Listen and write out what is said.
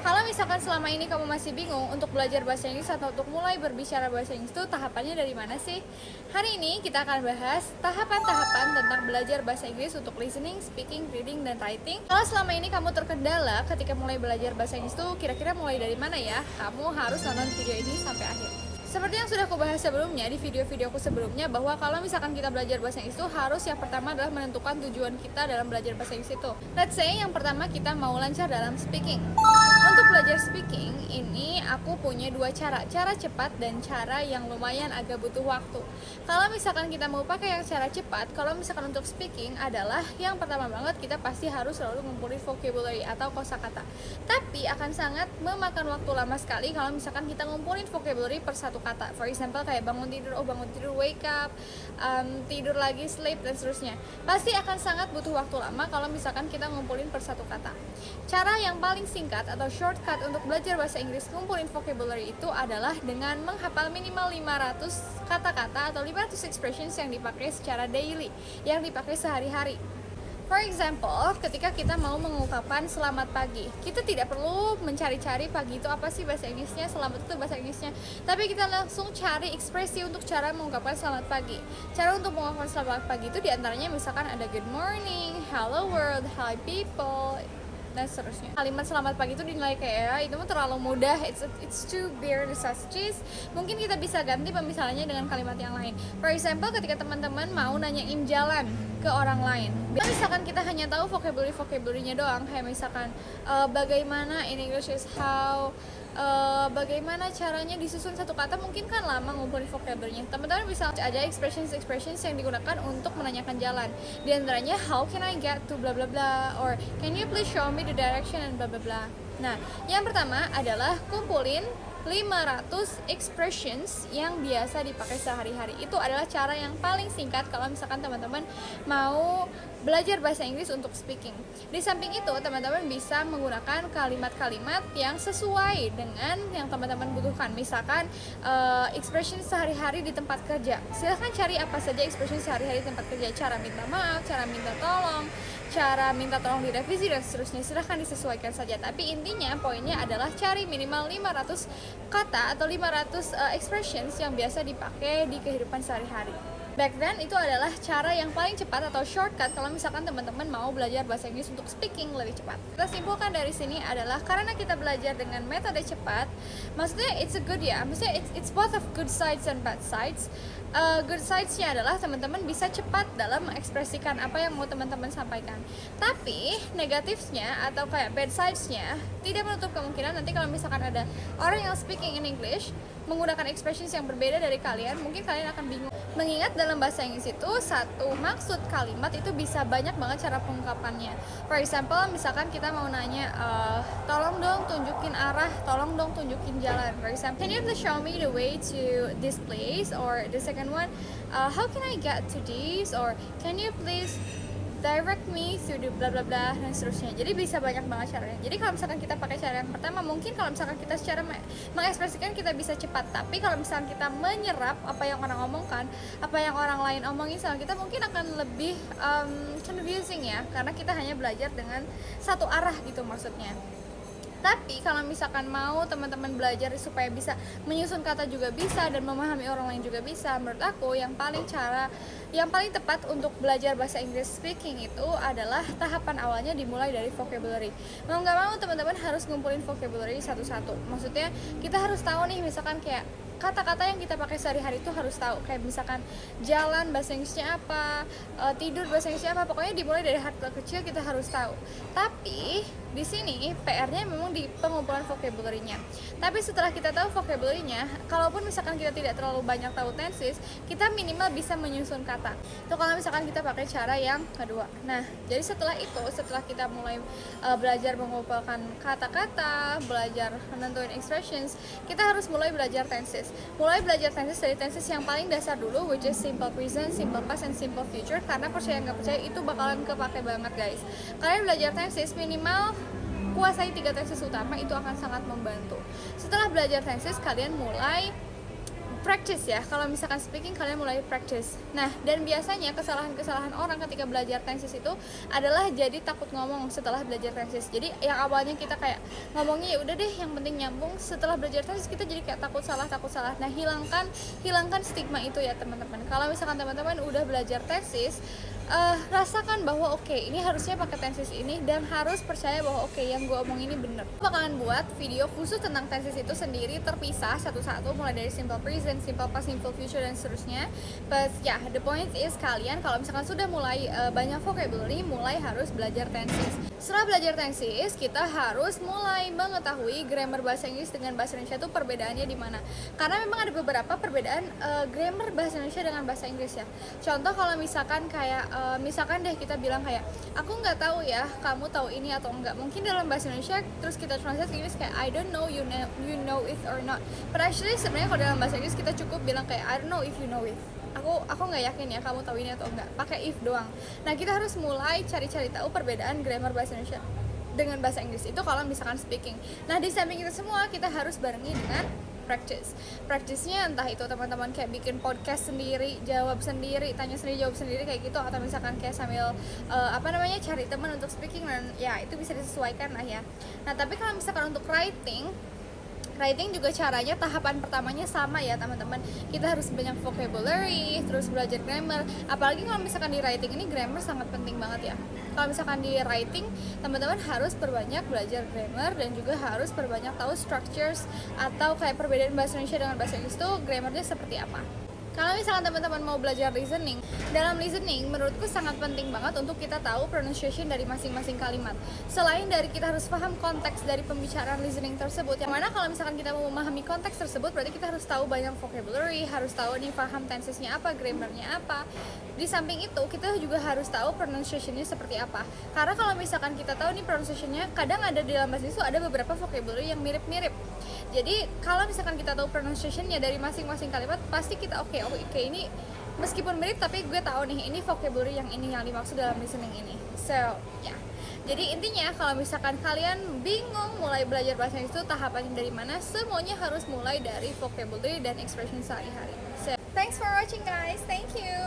Kalau misalkan selama ini kamu masih bingung untuk belajar bahasa Inggris atau untuk mulai berbicara bahasa Inggris itu tahapannya dari mana sih? Hari ini kita akan bahas tahapan-tahapan tentang belajar bahasa Inggris untuk listening, speaking, reading, dan writing. Kalau selama ini kamu terkendala ketika mulai belajar bahasa Inggris itu kira-kira mulai dari mana ya? Kamu harus nonton video ini sampai akhir. Seperti yang sudah aku bahas sebelumnya di video-videoku sebelumnya, bahwa kalau misalkan kita belajar bahasa Inggris itu harus yang pertama adalah menentukan tujuan kita dalam belajar bahasa Inggris itu. Let's say yang pertama kita mau lancar dalam speaking. Untuk belajar speaking ini aku punya dua cara cepat dan cara yang lumayan agak butuh waktu. Kalau misalkan kita mau pakai yang cara cepat, kalau misalkan untuk speaking adalah yang pertama banget kita pasti harus selalu ngumpulin vocabulary atau kosakata. Tapi akan sangat memakan waktu lama sekali kalau misalkan kita ngumpulin vocabulary per satu kata. For example kayak bangun tidur, wake up, tidur lagi, sleep, dan seterusnya. Pasti akan sangat butuh waktu lama kalau misalkan kita ngumpulin per satu kata. Cara yang paling singkat atau shortcut untuk belajar bahasa Inggris ngumpulin vocabulary itu adalah dengan menghafal minimal 500 kata-kata atau 500 expressions yang dipakai secara daily, yang dipakai sehari-hari. For example, ketika kita mau mengungkapkan selamat pagi, kita tidak perlu mencari-cari pagi itu apa sih bahasa Inggrisnya, selamat itu bahasa Inggrisnya, tapi kita langsung cari ekspresi untuk cara mengungkapkan selamat pagi. Cara untuk mengungkapkan selamat pagi itu diantaranya misalkan ada good morning, hello world, hi people, dan seterusnya. Kalimat selamat pagi itu dinilai kayak itu terlalu mudah, it's too bare necessities. Mungkin kita bisa ganti pemisalannya dengan kalimat yang lain. For example, ketika teman-teman mau nanyain jalan ke orang lain, misalkan kita hanya tahu vocabulary-nya doang, kayak misalkan bagaimana in English is how, bagaimana caranya disusun satu kata, mungkin kan lama ngumpulin vocabulary-nya. Teman-teman bisa aja expressions yang digunakan untuk menanyakan jalan. Di antaranya how can I get to bla bla bla, or can you please show me the direction and bla bla bla. Nah, yang pertama adalah kumpulin 500 expressions yang biasa dipakai sehari-hari. Itu adalah cara yang paling singkat kalau misalkan teman-teman mau belajar bahasa Inggris untuk speaking. Di samping itu, teman-teman bisa menggunakan kalimat-kalimat yang sesuai dengan yang teman-teman butuhkan. Misalkan expression sehari-hari di tempat kerja. Silahkan cari apa saja expression sehari-hari di tempat kerja. Cara minta maaf, cara minta tolong direvisi, dan seterusnya. Silahkan disesuaikan saja. Tapi intinya, poinnya adalah cari minimal 500 kata atau 500 expressions yang biasa dipakai di kehidupan sehari-hari. Back then itu adalah cara yang paling cepat atau shortcut kalau misalkan teman-teman mau belajar bahasa Inggris untuk speaking lebih cepat. Kita simpulkan dari sini adalah karena kita belajar dengan metode cepat, maksudnya it's a good ya, maksudnya it's both of good sides and bad sides. Good sides-nya adalah teman-teman bisa cepat dalam mengekspresikan apa yang mau teman-teman sampaikan. Tapi negatifnya atau kayak bad sides-nya tidak menutup kemungkinan nanti kalau misalkan ada orang yang speaking in English menggunakan expressions yang berbeda dari kalian, mungkin kalian akan bingung. Mengingat dalam bahasa Inggris itu satu maksud kalimat itu bisa banyak banget cara pengungkapannya. For example, misalkan kita mau nanya, tolong dong tunjukin arah, tolong dong tunjukin jalan. For example, can you please show me the way to this place? Or the second one, how can I get to this? Or can you please direct me to the bla bla bla, dan seterusnya. Jadi bisa banyak banget caranya. Jadi kalau misalkan kita pakai cara yang pertama, mungkin kalau misalkan kita secara mengekspresikan kita bisa cepat. Tapi kalau misalkan kita menyerap apa yang orang omongkan, apa yang orang lain omongin sama kita, mungkin akan lebih confusing ya, karena kita hanya belajar dengan satu arah gitu maksudnya. Tapi kalau misalkan mau teman-teman belajar supaya bisa menyusun kata juga bisa dan memahami orang lain juga bisa, menurut aku yang paling tepat untuk belajar bahasa Inggris speaking itu adalah tahapan awalnya dimulai dari vocabulary. Mau nggak mau teman-teman harus ngumpulin vocabulary satu-satu. Maksudnya kita harus tahu nih, misalkan kayak kata-kata yang kita pakai sehari-hari itu harus tahu. Kayak misalkan jalan bahasa Inggrisnya apa, tidur bahasa Inggrisnya apa, pokoknya dimulai dari hal kecil kita harus tahu. Tapi di sini PR-nya memang di pengumpulan vocabulary-nya. Tapi setelah kita tahu vocabulary-nya, kalaupun misalkan kita tidak terlalu banyak tahu tenses, kita minimal bisa menyusun kata. Itu kalau misalkan kita pakai cara yang kedua. Nah, jadi setelah kita mulai belajar mengumpulkan kata-kata, belajar menentuin expressions, kita harus mulai belajar tenses. Mulai belajar tenses dari tenses yang paling dasar dulu, which is simple present, simple past, and simple future. Karena percaya nggak percaya itu bakalan kepake banget guys. Kalian belajar tenses minimal kuasai 3 tenses utama, itu akan sangat membantu. Setelah belajar tenses, kalian mulai practice ya. Kalau misalkan speaking, kalian mulai practice. Nah, dan biasanya kesalahan-kesalahan orang ketika belajar tenses itu adalah jadi takut ngomong setelah belajar tenses. Jadi yang awalnya kita kayak ngomongnya ya udah deh, yang penting nyambung. Setelah belajar tenses kita jadi kayak takut salah. Nah, hilangkan stigma itu ya teman-teman. Kalau misalkan teman-teman udah belajar tenses, rasakan bahwa oke, ini harusnya pakai tenses ini, dan harus percaya bahwa oke, yang gue omong ini bener. Bakalan buat video khusus tentang tenses itu sendiri, terpisah satu-satu, mulai dari simple present, simple past, simple future, dan seterusnya. But yeah, the point is kalian kalau misalkan sudah mulai banyak vocabulary, mulai harus belajar tenses. Setelah belajar tenses, kita harus mulai mengetahui grammar bahasa Inggris dengan bahasa Indonesia itu perbedaannya di mana. Karena memang ada beberapa perbedaan grammar bahasa Indonesia dengan bahasa Inggris ya. Contoh kalau misalkan kayak misalkan deh kita bilang kayak aku nggak tahu ya, kamu tahu ini atau enggak. Mungkin dalam bahasa Indonesia terus kita translate ke Inggris kayak I don't know, you know it or not. But actually sebenarnya kalau dalam bahasa Inggris kita cukup bilang kayak I don't know if you know it. Aku nggak yakin ya kamu tahu ini atau enggak. Pakai if doang. Nah, kita harus mulai cari-cari tahu perbedaan grammar bahasa Indonesia dengan bahasa Inggris itu kalau misalkan speaking. Nah, di samping itu semua kita harus barengi dengan practice-nya, entah itu teman-teman kayak bikin podcast sendiri, jawab sendiri, tanya sendiri, jawab sendiri kayak gitu, atau misalkan kayak sambil cari teman untuk speaking, dan ya itu bisa disesuaikan lah ya. Nah, tapi kalau misalkan untuk writing juga caranya tahapan pertamanya sama ya teman-teman. Kita harus banyak vocabulary, terus belajar grammar. Apalagi kalau misalkan di writing ini grammar sangat penting banget ya. Kalau misalkan di writing, teman-teman harus perbanyak belajar grammar dan juga harus perbanyak tahu structures atau kayak perbedaan bahasa Indonesia dengan bahasa Inggris itu grammarnya seperti apa. Kalau misalkan teman-teman mau belajar listening, dalam listening menurutku sangat penting banget untuk kita tahu pronunciation dari masing-masing kalimat. Selain dari kita harus paham konteks dari pembicaraan listening tersebut, yang mana kalau misalkan kita mau memahami konteks tersebut, berarti kita harus tahu banyak vocabulary, harus tahu nih paham tensesnya apa, grammarnya apa. Di samping itu, kita juga harus tahu pronunciationnya seperti apa. Karena kalau misalkan kita tahu nih pronunciationnya, kadang ada di dalam bahasa itu ada beberapa vocabulary yang mirip-mirip. Jadi kalau misalkan kita tahu pronunciationnya dari masing-masing kalimat, pasti kita oke, ini meskipun mirip tapi gue tahu nih ini vocabulary yang ini yang dimaksud dalam listening ini. So ya, jadi intinya kalau misalkan kalian bingung mulai belajar bahasa Inggris itu tahapannya dari mana, semuanya harus mulai dari vocabulary dan expression sehari-hari. So thanks for watching guys, thank you.